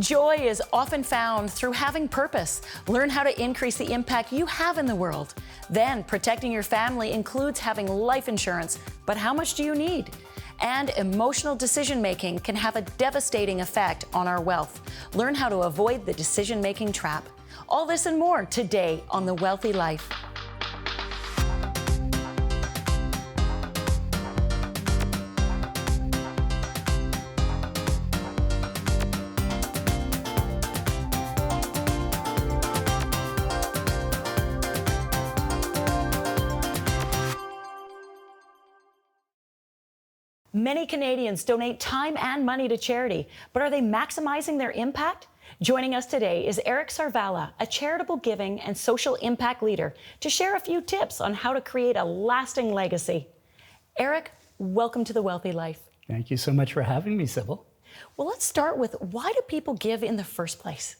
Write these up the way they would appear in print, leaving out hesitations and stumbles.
Joy is often found through having purpose. Learn how to increase the impact you have in the world. Then, protecting your family includes having life insurance, but how much do you need? And emotional decision-making can have a devastating effect on our wealth. Learn how to avoid the decision-making trap. All this and more today on The Wealthy Life. Many Canadians donate time and money to charity, but are they maximizing their impact? Joining us today is Eric Sarvala, a charitable giving and social impact leader, to share a few tips on how to create a lasting legacy. Eric, welcome to The Wealthy Life. Thank you so much for having me, Sybil. Well, let's start with, why do people give in the first place?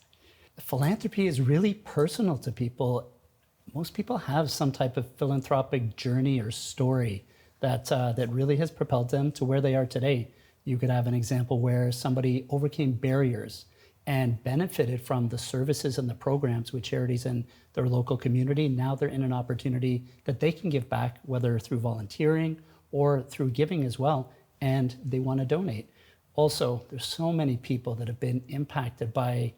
Philanthropy is really personal to people. Most people have some type of philanthropic journey or story that really has propelled them to where they are today. You could have an example where somebody overcame barriers and benefited from the services and the programs with charities in their local community. Now they're in an opportunity that they can give back, whether through volunteering or through giving as well, and they want to donate. Also, there's so many people that have been impacted by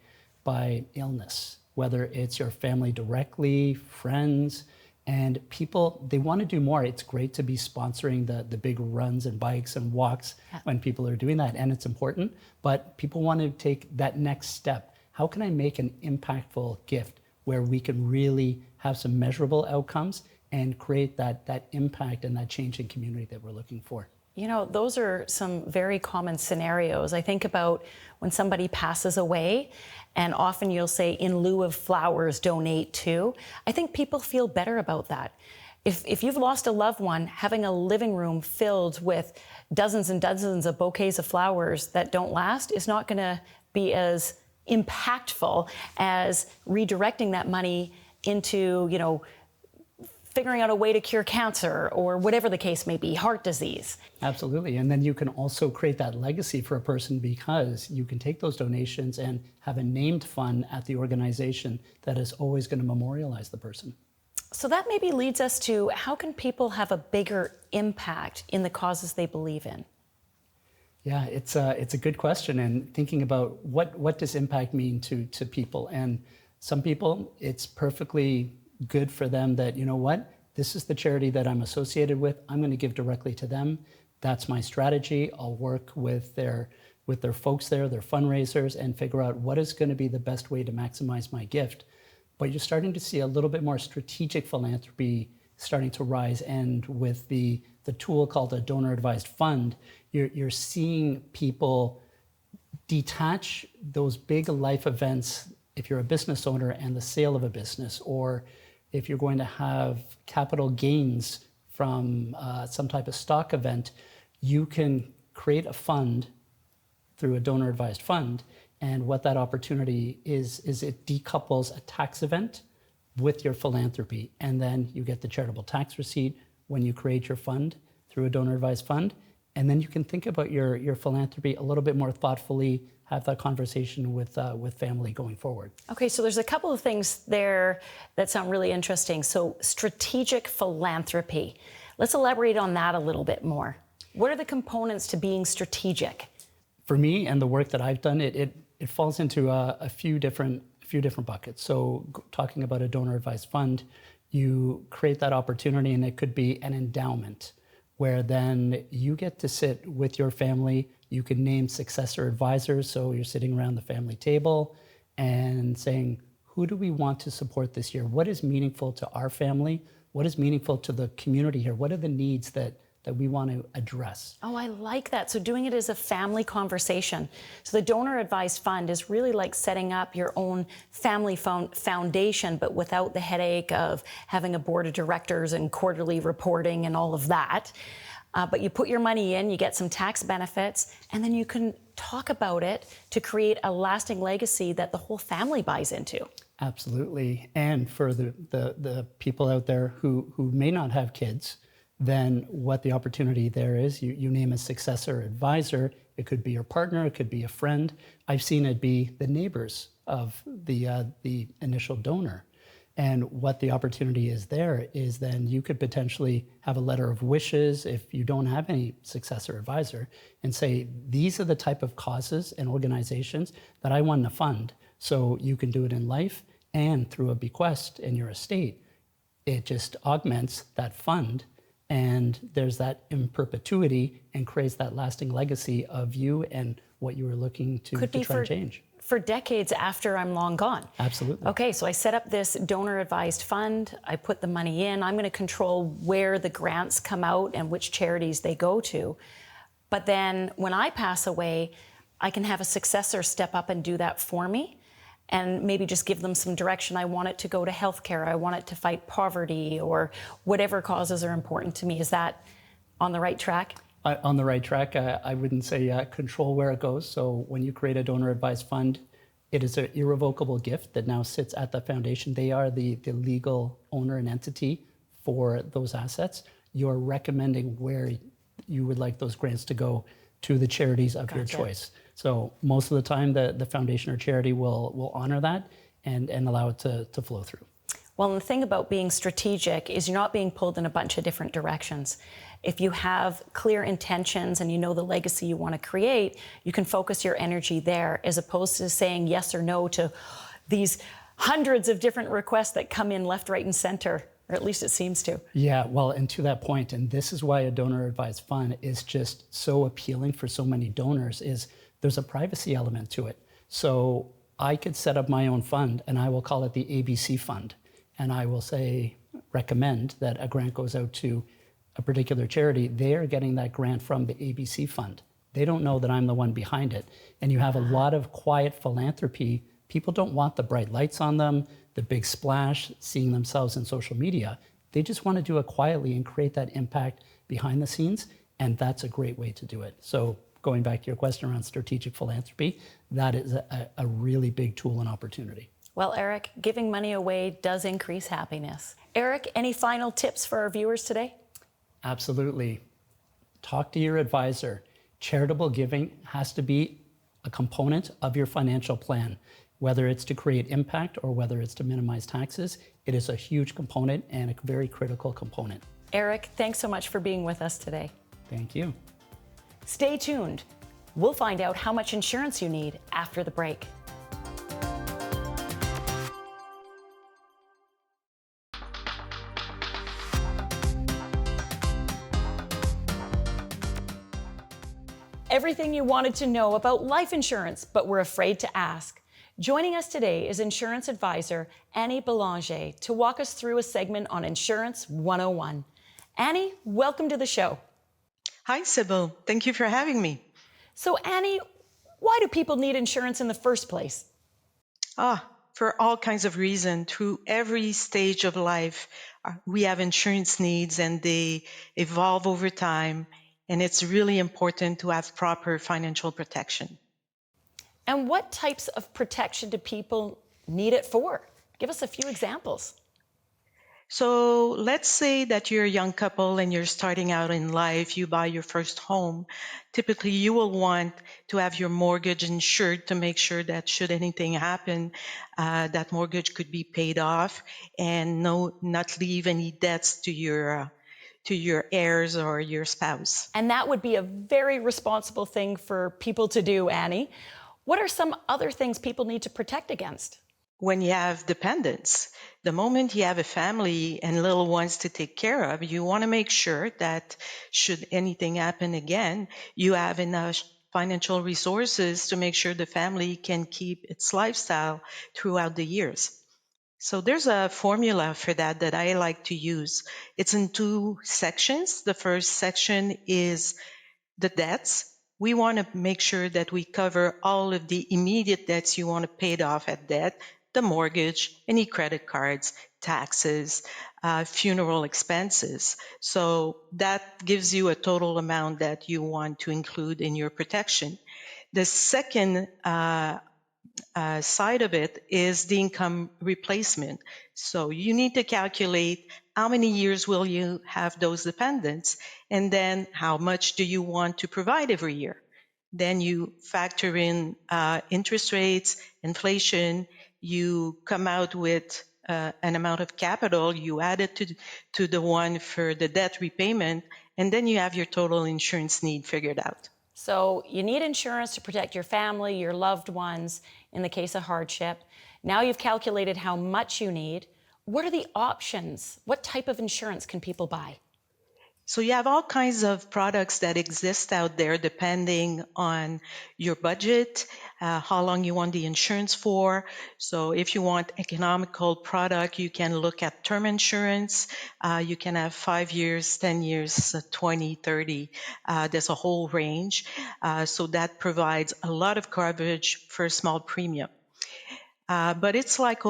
illness, whether it's your family directly, friends, and people, they want to do more. It's great to be sponsoring the big runs and bikes and walks when people are doing that, and it's important, but people want to take that next step. How can I make an impactful gift where we can really have some measurable outcomes and create that impact and that change in community that we're looking for? You know, those are some very common scenarios. I think about when somebody passes away, and often you'll say, in lieu of flowers, donate to. I think people feel better about that. If you've lost a loved one, having a living room filled with dozens and dozens of bouquets of flowers that don't last is not going to be as impactful as redirecting that money into, figuring out a way to cure cancer or whatever the case may be, heart disease. Absolutely. And then you can also create that legacy for a person, because you can take those donations and have a named fund at the organization that is always going to memorialize the person. So that maybe leads us to, how can people have a bigger impact in the causes they believe in? Yeah, it's a good question, and thinking about what does impact mean to people. And some people, it's perfectly good for them that, you know what, this is the charity that I'm associated with. I'm going to give directly to them. That's my strategy. I'll work with their folks there, their fundraisers, and figure out what is going to be the best way to maximize my gift. But you're starting to see a little bit more strategic philanthropy starting to rise, and with the tool called a donor-advised fund, you're seeing people detach those big life events, if you're a business owner and the sale of a business, or if you're going to have capital gains from some type of stock event, you can create a fund through a donor-advised fund. And what that opportunity is it decouples a tax event with your philanthropy. And then you get the charitable tax receipt when you create your fund through a donor-advised fund. And then you can think about your philanthropy a little bit more thoughtfully, have that conversation with family going forward. Okay, so there's a couple of things there that sound really interesting. So strategic philanthropy. Let's elaborate on that a little bit more. What are the components to being strategic? For me and the work that I've done, it falls into a few different buckets. So talking about a donor-advised fund, you create that opportunity, and it could be an endowment, where then you get to sit with your family. You can name successor advisors, so you're sitting around the family table and saying, who do we want to support this year? What is meaningful to our family? What is meaningful to the community here? What are the needs that we want to address? Oh, I like that. So doing it as a family conversation. So the donor advised fund is really like setting up your own family foundation, but without the headache of having a board of directors and quarterly reporting and all of that. But you put your money in, you get some tax benefits, and then you can talk about it to create a lasting legacy that the whole family buys into. Absolutely. And for the people out there who may not have kids, then what the opportunity there is, you name a successor advisor, it could be your partner, it could be a friend. I've seen it be the neighbors of the initial donor. And what the opportunity is there is then you could potentially have a letter of wishes if you don't have any successor advisor and say, these are the type of causes and organizations that I want to fund. So you can do it in life and through a bequest in your estate. It just augments that fund, and there's that in perpetuity and creates that lasting legacy of you and what you were looking to try and change. For decades after I'm long gone. Absolutely. Okay, so I set up this donor advised fund. I put the money in. I'm going to control where the grants come out and which charities they go to. But then when I pass away, I can have a successor step up and do that for me and maybe just give them some direction. I want it to go to healthcare. I want it to fight poverty or whatever causes are important to me. Is that on the right track? On the right track. I wouldn't say control where it goes. So when you create a donor advised fund, it is an irrevocable gift that now sits at the foundation. They are the legal owner and entity for those assets. You're recommending where you would like those grants to go to the charities of your choice. So most of the time, the foundation or charity will honor that and allow it to flow through. Well, the thing about being strategic is you're not being pulled in a bunch of different directions. If you have clear intentions and you know the legacy you want to create, you can focus your energy there as opposed to saying yes or no to these hundreds of different requests that come in left, right, and center, or at least it seems to. Yeah, well, and to that point, and this is why a donor advised fund is just so appealing for so many donors, is there's a privacy element to it. So I could set up my own fund and I will call it the ABC fund. And I will say, recommend that a grant goes out to a particular charity. They're getting that grant from the ABC fund. They don't know that I'm the one behind it. And you have a lot of quiet philanthropy. People don't want the bright lights on them, the big splash, seeing themselves in social media. They just want to do it quietly and create that impact behind the scenes. And that's a great way to do it. So going back to your question around strategic philanthropy, that is a really big tool and opportunity. Well, Eric, giving money away does increase happiness. Eric, any final tips for our viewers today? Absolutely. Talk to your advisor. Charitable giving has to be a component of your financial plan, whether it's to create impact or whether it's to minimize taxes. It is a huge component and a very critical component. Eric, thanks so much for being with us today. Thank you. Stay tuned. We'll find out how much insurance you need after the break. Everything you wanted to know about life insurance, but were afraid to ask. Joining us today is insurance advisor Annie Belanger to walk us through a segment on Insurance 101. Annie, welcome to the show. Hi, Sybil. Thank you for having me. So Annie, why do people need insurance in the first place? For all kinds of reasons. Through every stage of life, we have insurance needs and they evolve over time. And it's really important to have proper financial protection. And what types of protection do people need it for? Give us a few examples. So let's say that you're a young couple and you're starting out in life, you buy your first home. Typically, you will want to have your mortgage insured to make sure that should anything happen, that mortgage could be paid off and not leave any debts to your heirs or your spouse. And that would be a very responsible thing for people to do, Annie. What are some other things people need to protect against? When you have dependents, the moment you have a family and little ones to take care of, you want to make sure that should anything happen again, you have enough financial resources to make sure the family can keep its lifestyle throughout the years. So there's a formula for that I like to use. It's in two sections. The first section is the debts. We want to make sure that we cover all of the immediate debts you want to pay off at debt, the mortgage, any credit cards, taxes, funeral expenses. So that gives you a total amount that you want to include in your protection. The second side of it is the income replacement. So you need to calculate how many years will you have those dependents, and then how much do you want to provide every year. then you factor in interest rates, inflation, you come out with an amount of capital, you add it to the one for the debt repayment, and then you have your total insurance need figured out. So you need insurance to protect your family, your loved ones in the case of hardship. Now you've calculated how much you need. What are the options? What type of insurance can people buy? So you have all kinds of products that exist out there depending on your budget, how long you want the insurance for. So if you want economical product, you can look at term insurance. You can have 5 years, 10 years, 20, 30. There's a whole range. So that provides a lot of coverage for a small premium. But it's like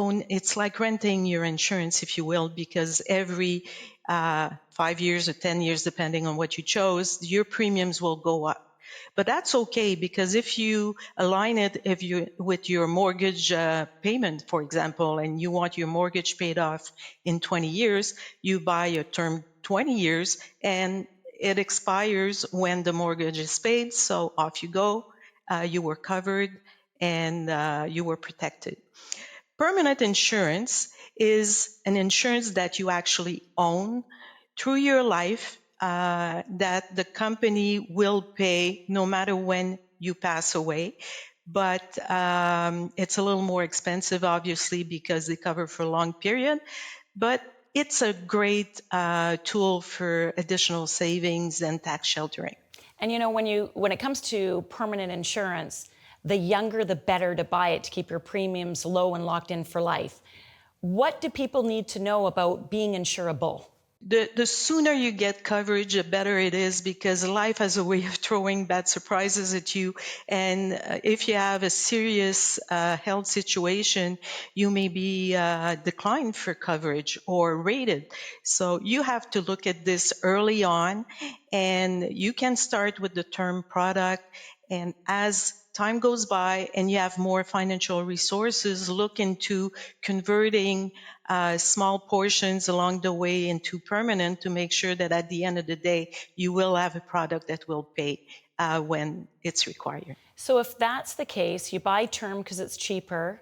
renting your insurance, if you will, because every 5 years or 10 years, depending on what you chose, your premiums will go up. But that's okay, because if you align it with your mortgage payment, for example, and you want your mortgage paid off in 20 years, you buy a term 20 years and it expires when the mortgage is paid. So off you go. You were covered and you were protected. Permanent insurance is an insurance that you actually own through your life, that the company will pay no matter when you pass away. But it's a little more expensive, obviously, because they cover for a long period. But it's a great tool for additional savings and tax sheltering. And you know, when it comes to permanent insurance, the younger the better to buy it to keep your premiums low and locked in for life. What do people need to know about being insurable? The sooner you get coverage, the better it is, because life has a way of throwing bad surprises at you. And if you have a serious health situation, you may be declined for coverage or rated. So you have to look at this early on, and you can start with the term product. And as time goes by and you have more financial resources, look into converting small portions along the way into permanent, to make sure that at the end of the day, you will have a product that will pay when it's required. So if that's the case, you buy term because it's cheaper,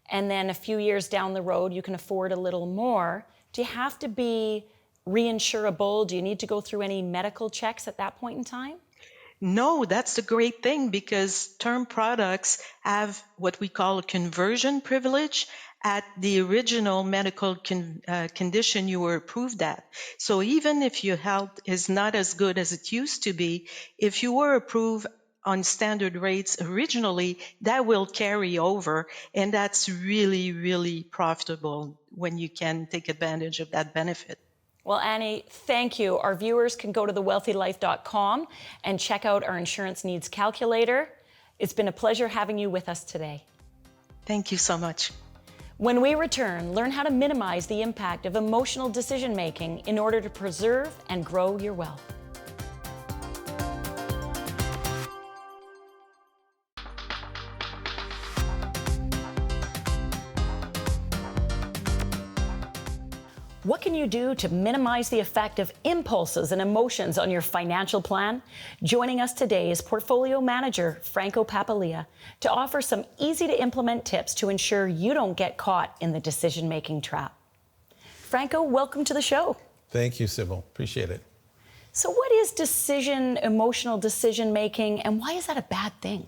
and then a few years down the road, you can afford a little more. Do you have to be reinsurable? Do you need to go through any medical checks at that point in time? No, that's the great thing, because term products have what we call a conversion privilege at the original medical condition you were approved at. So even if your health is not as good as it used to be, if you were approved on standard rates originally, that will carry over. And that's really, really profitable when you can take advantage of that benefit. Well, Annie, thank you. Our viewers can go to thewealthylife.com and check out our insurance needs calculator. It's been a pleasure having you with us today. Thank you so much. When we return, learn how to minimize the impact of emotional decision-making in order to preserve and grow your wealth. What can you do to minimize the effect of impulses and emotions on your financial plan? Joining us today is Portfolio Manager Franco Papalia to offer some easy-to-implement tips to ensure you don't get caught in the decision-making trap. Franco, welcome to the show. Thank you, Sybil. Appreciate it. So what is emotional decision-making, and why is that a bad thing?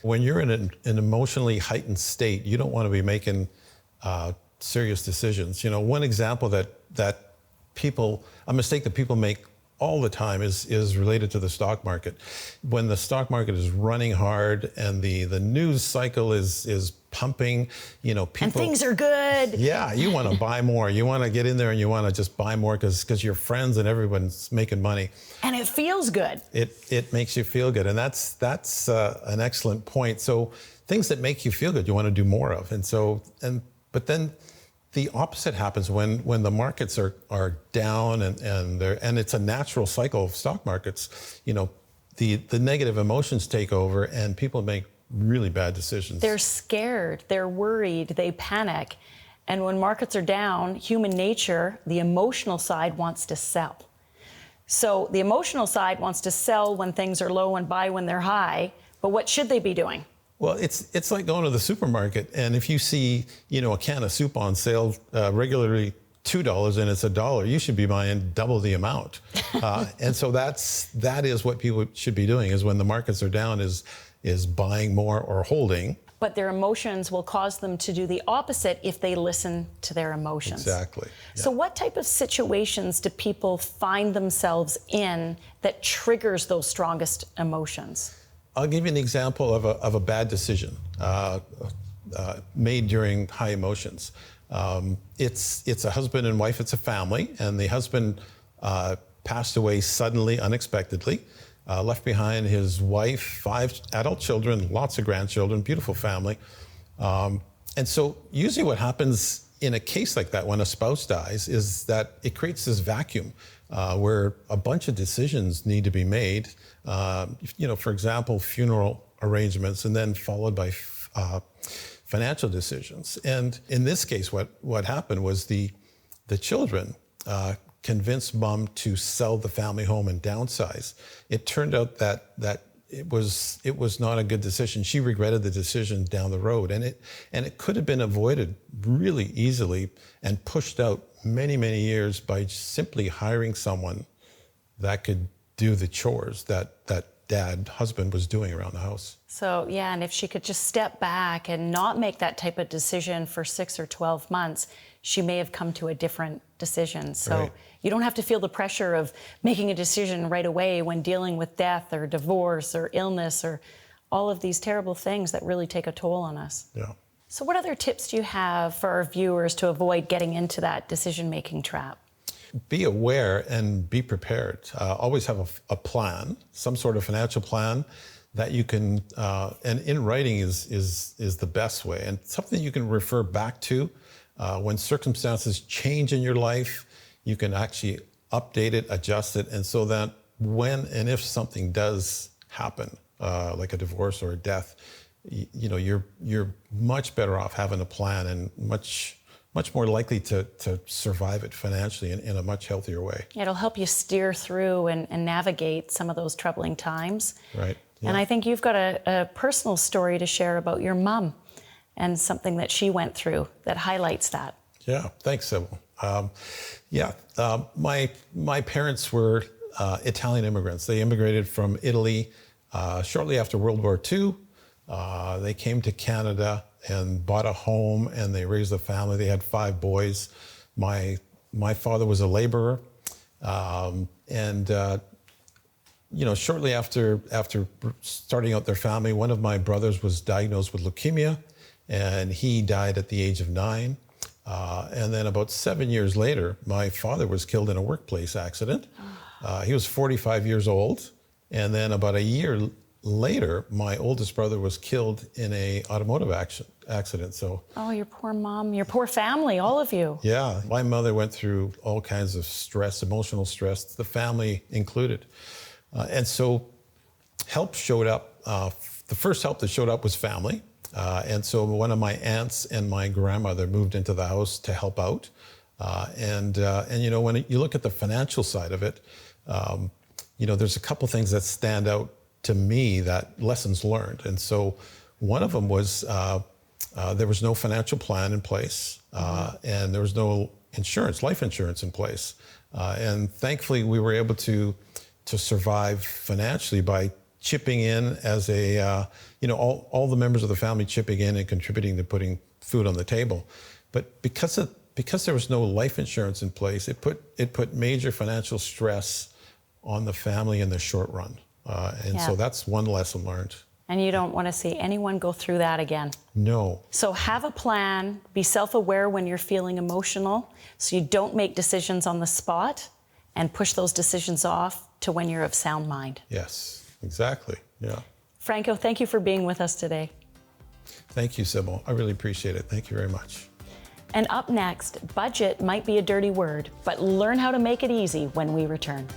When you're in an emotionally heightened state, you don't want to be making serious decisions. You know, one example a mistake that people make all the time is related to the stock market. When the stock market is running hard and the news cycle is pumping, you know, people... And things are good. Yeah, you want to buy more. You want to get in there and you want to just buy more because your friends and everyone's making money. And it feels good. It makes you feel good. And that's an excellent point. So things that make you feel good, you want to do more of. But then the opposite happens when the markets are down and it's a natural cycle of stock markets. You know, the negative emotions take over and people make really bad decisions. They're scared, they're worried, they panic. And when markets are down, human nature, the emotional side wants to sell. So the emotional side wants to sell when things are low and buy when they're high. But what should they be doing? Well, it's like going to the supermarket, and if you see, a can of soup on sale regularly $2 and it's $1, you should be buying double the amount. And so that is what people should be doing, is when the markets are down, is buying more or holding. But their emotions will cause them to do the opposite if they listen to their emotions. Exactly. Yeah. So what type of situations do people find themselves in that triggers those strongest emotions? I'll give you an example of a bad decision made during high emotions. It's a husband and wife, it's a family, and the husband passed away suddenly, unexpectedly. Left behind his wife, 5 adult children, lots of grandchildren, beautiful family. And so usually what happens in a case like that when a spouse dies is that it creates this vacuum where a bunch of decisions need to be made. For example, funeral arrangements, and then followed by financial decisions. And in this case, what happened was the children convinced mom to sell the family home and downsize. It turned out that it was not a good decision. She regretted the decision down the road, and it could have been avoided really easily and pushed out many, many years by simply hiring someone that could do the chores that husband was doing around the house. So, yeah, and if she could just step back and not make that type of decision for 6 or 12 months, she may have come to a different decision. So Right. You don't have to feel the pressure of making a decision right away when dealing with death or divorce or illness or all of these terrible things that really take a toll on us. Yeah. So what other tips do you have for our viewers to avoid getting into that decision-making trap? Be aware and be prepared. Always have a plan, some sort of financial plan that you can, and in writing is the best way, and something you can refer back to when circumstances change in your life. You can actually update it, adjust it, and so that when and if something does happen, like a divorce or a death, you're much better off having a plan and much more likely to survive it financially in a much healthier way. It'll help you steer through and navigate some of those troubling times. Right. Yeah. And I think you've got a personal story to share about your mom and something that she went through that highlights that. Yeah, thanks, Sybil. My parents were Italian immigrants. They immigrated from Italy shortly after World War II. They came to Canada and bought a home, and they raised a family. They had 5 boys. My father was a laborer, shortly after starting out their family, one of my brothers was diagnosed with leukemia, and he died at the age of 9. And then about 7 years later, my father was killed in a workplace accident. He was 45 years old, and then about a year later, my oldest brother was killed in a automotive accident. So, Oh, your poor mom, your poor family, all of you. yeah, my mother went through all kinds of stress, emotional stress, the family included. And so help showed up. The first help that showed up was family. And so one of my aunts and my grandmother moved into the house to help out. And when you look at the financial side of it, there's a couple things that stand out to me, that lessons learned. And so one of them was there was no financial plan in place, and there was no life insurance in place. And thankfully, we were able to survive financially by chipping in as all the members of the family chipping in and contributing to putting food on the table. But because there was no life insurance in place, it put major financial stress on the family in the short run. So that's one lesson learned. And you don't want to see anyone go through that again. No. So have a plan, be self-aware when you're feeling emotional so you don't make decisions on the spot and push those decisions off to when you're of sound mind. Yes, exactly. Yeah. Franco, thank you for being with us today. Thank you, Sybil. I really appreciate it. Thank you very much. And up next, budget might be a dirty word, but learn how to make it easy when we return.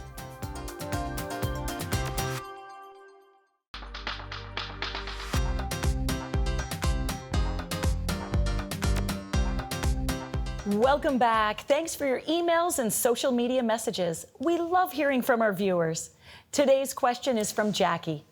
Welcome back. Thanks for your emails and social media messages. We love hearing from our viewers. Today's question is from Jackie.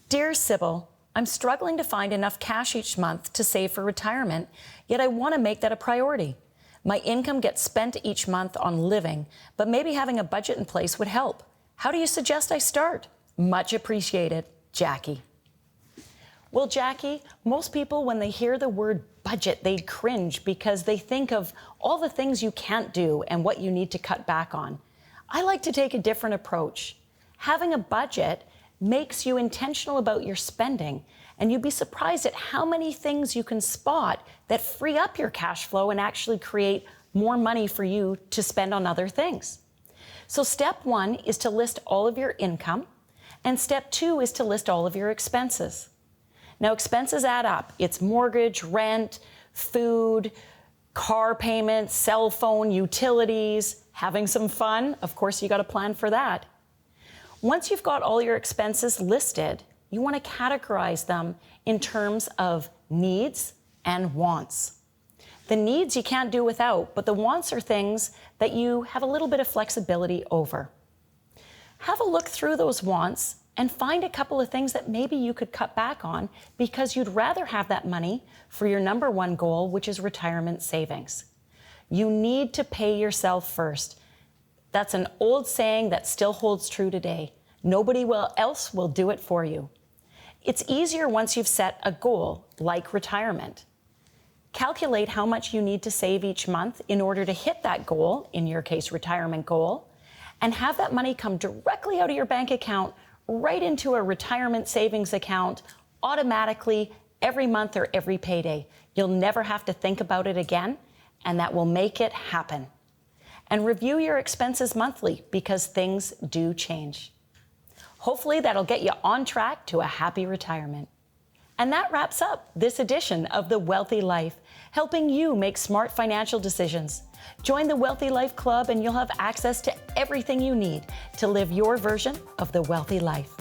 Dear Sybil, I'm struggling to find enough cash each month to save for retirement, yet I want to make that a priority. My income gets spent each month on living, but maybe having a budget in place would help. How do you suggest I start? Much appreciated, Jackie. Well, Jackie, most people, when they hear the word budget, they cringe because they think of all the things you can't do and what you need to cut back on. I like to take a different approach. Having a budget makes you intentional about your spending, and you'd be surprised at how many things you can spot that free up your cash flow and actually create more money for you to spend on other things. So step 1 is to list all of your income, and step 2 is to list all of your expenses. Now, expenses add up. It's mortgage, rent, food, car payments, cell phone, utilities, having some fun. Of course, you got to plan for that. Once you've got all your expenses listed, you want to categorize them in terms of needs and wants. The needs you can't do without, but the wants are things that you have a little bit of flexibility over. Have a look through those wants and find a couple of things that maybe you could cut back on because you'd rather have that money for your number 1 goal, which is retirement savings. You need to pay yourself first. That's an old saying that still holds true today. Nobody else will do it for you. It's easier once you've set a goal, like retirement. Calculate how much you need to save each month in order to hit that goal, in your case, retirement goal, and have that money come directly out of your bank account right into a retirement savings account automatically every month or every payday. You'll never have to think about it again, and that will make it happen. And review your expenses monthly because things do change. Hopefully that'll get you on track to a happy retirement. And that wraps up this edition of The Wealthy Life, helping you make smart financial decisions. Join the Wealthy Life Club and you'll have access to everything you need to live your version of the wealthy life.